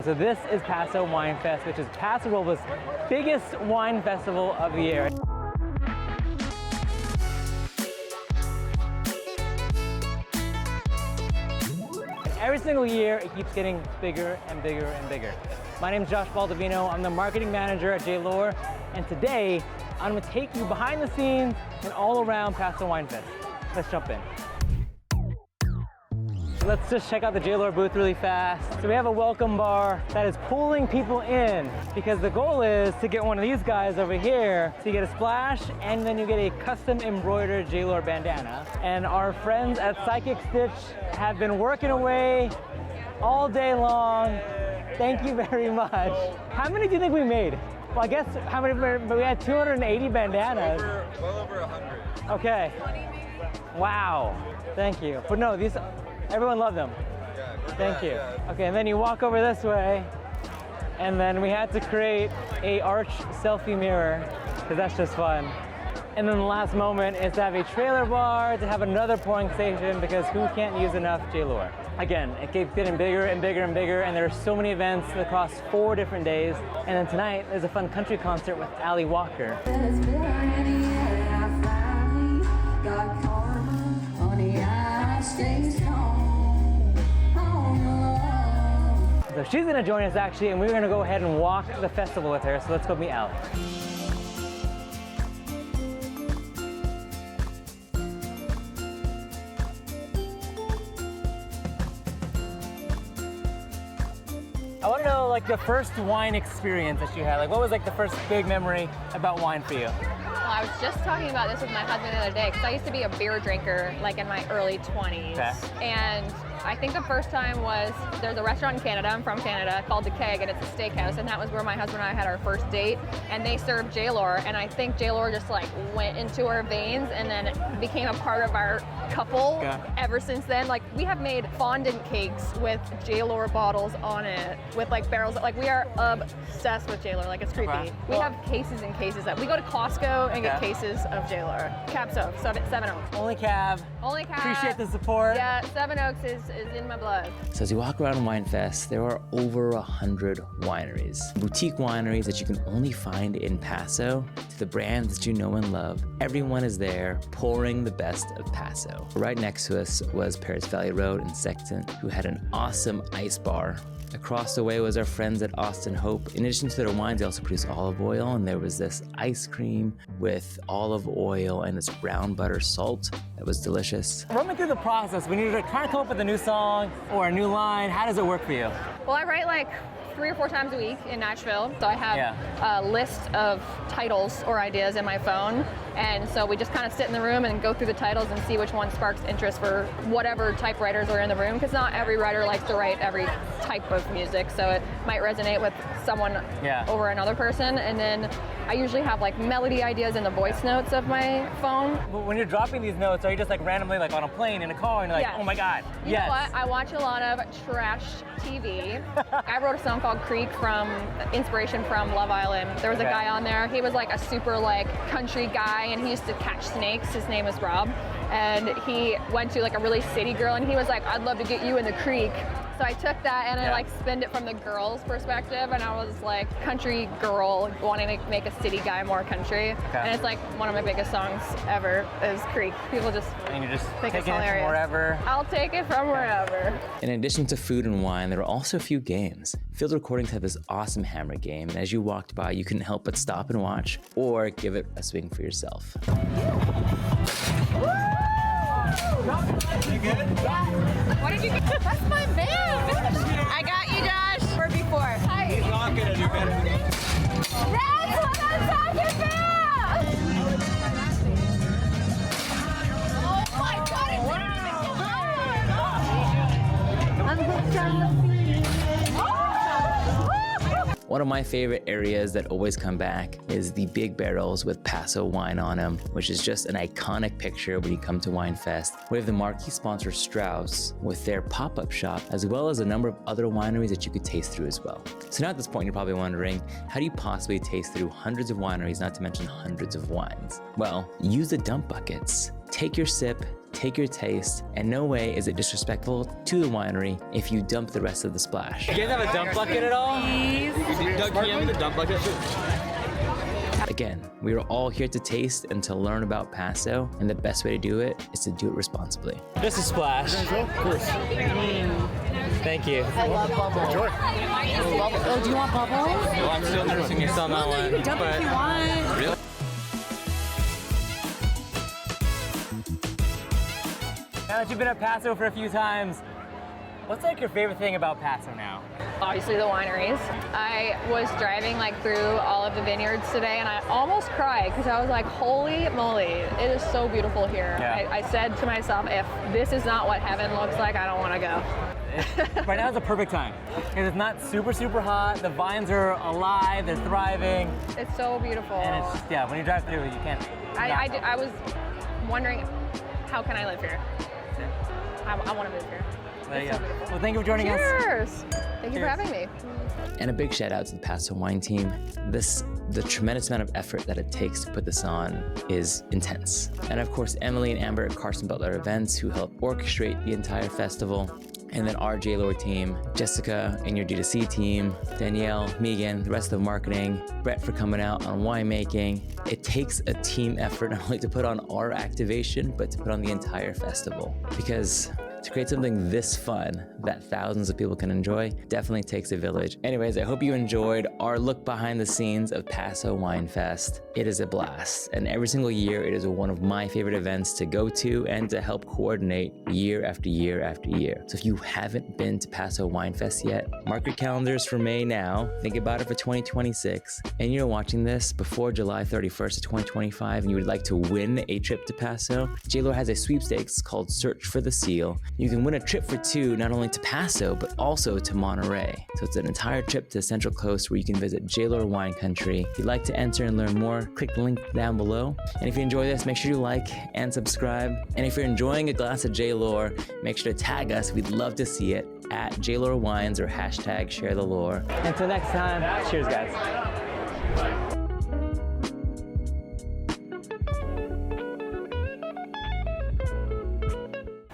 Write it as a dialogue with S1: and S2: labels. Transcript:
S1: So this is Paso Wine Fest, which is Paso Robles' biggest wine festival of the year. And every single year, it keeps getting bigger and bigger and bigger. My name is Josh Baldovino. I'm the marketing manager at Lohr, and today, I'm gonna take you behind the scenes and all around Paso Wine Fest. Let's jump in. Let's just check out the Lohr booth really fast. So we have a welcome bar that is pulling people in because the goal is to get one of these guys over here. So you get a splash and then you get a custom embroidered Lohr bandana. And our friends at Psychic Stitch have been working away all day long. Thank you very much. How many do you think we made? Well, I guess how many, but we had 280 bandanas.
S2: Well over 100.
S1: Okay. Wow. Thank you. But no, these, everyone loved them.
S2: Yeah,
S1: Thank you.
S2: Yeah.
S1: Okay, and then you walk over this way, and then we had to create a arch selfie mirror, because that's just fun. And then the last moment is to have a trailer bar, to have another pouring station, because who can't use enough Lohr? Again, it keeps getting bigger and bigger and bigger, and there are so many events across 4 different days. And then tonight, there's a fun country concert with Alli Walker. So she's gonna join us actually, and we're gonna go ahead and walk the festival with her. So let's go meet Alli. I wanna know like the first wine experience that you had. Like what was like the first big memory about wine for you?
S3: Well, I was just talking about this with my husband the other day because I used to be a beer drinker like in my early 20s.
S1: Okay.
S3: And I think the first time was, there's a restaurant in Canada, I'm from Canada, called The Keg, and it's a steakhouse, and that was where my husband and I had our first date, and they served Lohr, and I think Lohr just like went into our veins and then it became a part of our couple ever since then. Like we have made fondant cakes with Lohr bottles on it, with like barrels, like we are obsessed with Lohr, like it's creepy.
S1: Okay.
S3: We have cases and cases that, we go to Costco and get cases of Lohr. Cab Sauv, 7 Oaks.
S1: Only cab.
S3: Only cab.
S1: Appreciate the support.
S3: Yeah, 7 Oaks is in my blood.
S4: So as you walk around Wine Fest, there are over 100 wineries. Boutique wineries that you can only find in Paso, to the brands that you know and love. Everyone is there pouring the best of Paso. Right next to us was Paris Valley Road in Sexton, who had an awesome ice bar. Across the way was our friends at Austin Hope. In addition to their wines, they also produce olive oil, and there was this ice cream with olive oil and this brown butter salt that was delicious.
S1: Run me through the process. We need to kind of come up with a new song or a new line. How does it work for you?
S3: Well, I write like 3 or 4 times a week in Nashville. So I have a list of titles or ideas in my phone. And so we just kind of sit in the room and go through the titles and see which one sparks interest for whatever type writers are in the room. Because not every writer likes to write every type of music. So it might resonate with someone over another person. And then I usually have like melody ideas in the voice notes of my phone.
S1: But when you're dropping these notes, are you just like randomly like on a plane, in a car, and you're like, oh my God,
S3: You know what? I watch a lot of trash TV. I wrote a song called Creek from inspiration from Love Island. There was a guy on there. He was like a super like country guy, and he used to catch snakes. His name was Rob. And he went to like a really city girl, and he was like, I'd love to get you in the creek. So I took that and I like spinned it from the girl's perspective, and I was like country girl wanting to make a city guy more country. And it's like one of my biggest songs ever is Creek. People just
S1: and you're just
S3: think
S1: taking
S3: it's hilarious.
S1: it from wherever.
S3: I'll take it from wherever.
S4: In addition to food and wine, there are also a few games. Field Recordings had this awesome hammer game, and as you walked by, you couldn't help but stop and watch, or give it a swing for yourself.
S2: You good?
S3: What did you get? That's my man. I got you, Josh. Or before. Hi.
S2: He's not gonna do better than me.
S3: That's what I'm talking about. Oh my God!
S4: One of my favorite areas that always come back is the big barrels with Paso wine on them, which is just an iconic picture when you come to Wine Fest. We have the marquee sponsor Strauss with their pop-up shop, as well as a number of other wineries that you could taste through as well. So now at this point, you're probably wondering, how do you possibly taste through hundreds of wineries, not to mention hundreds of wines? Well, use the dump buckets. Take your sip, take your taste, and no way is it disrespectful to the winery if you dump the rest of the splash.
S1: You guys have a dump bucket at all?
S2: Doug, can you hand me the dump bucket?
S4: Again, we are all here to taste and to learn about Paso, and the best way to do it is to do it responsibly.
S1: Just a splash.
S2: Of course.
S1: Thank you.
S5: I love bubbles.
S2: Enjoy.
S5: Oh, do you want bubbles?
S2: Well, I'm still nursing you on that one.
S5: You can dump if you want.
S2: Really?
S1: Now that you've been at Paso for a few times, what's like your favorite thing about Paso now?
S3: Obviously the wineries. I was driving like through all of the vineyards today and I almost cried because I was like, holy moly, it is so beautiful here.
S1: Yeah.
S3: I said to myself, if this is not what heaven looks like, I don't want to go.
S1: Right now is the perfect time because it's not super, super hot. The vines are alive, they're thriving.
S3: It's so beautiful.
S1: And it's just, yeah, when you drive through, you can't.
S3: I was wondering, how can I live here? I want to move here.
S1: There you go. Well, thank you for joining us.
S3: Cheers! Thank you for having me.
S4: And a big shout out to the Paso Wine team. The tremendous amount of effort that it takes to put this on is intense. And of course, Emily and Amber at Carson-Butler Events, who help orchestrate the entire festival. And then our Lohr team, Jessica and your D2C team, Danielle, Megan, the rest of the marketing, Brett for coming out on winemaking. It takes a team effort not only to put on our activation, but to put on the entire festival. Because to create something this fun that thousands of people can enjoy definitely takes a village. Anyways, I hope you enjoyed our look behind the scenes of Paso Wine Fest. It is a blast, and every single year it is one of my favorite events to go to and to help coordinate year after year after year. So if you haven't been to Paso Wine Fest yet, mark your calendars for May now. Think about it for 2026. And you're watching this before July 31st of 2025 and you would like to win a trip to Paso, Lohr has a sweepstakes called Search for the Seal. You can win a trip for two, not only to Paso, but also to Monterey. So it's an entire trip to the Central Coast where you can visit Lohr Wine Country. If you'd like to enter and learn more, click the link down below. And if you enjoy this, make sure you like and subscribe. And if you're enjoying a glass of Lohr, make sure to tag us. We'd love to see it at Lohr Wines or #ShareTheLohr.
S1: Until next time, cheers guys.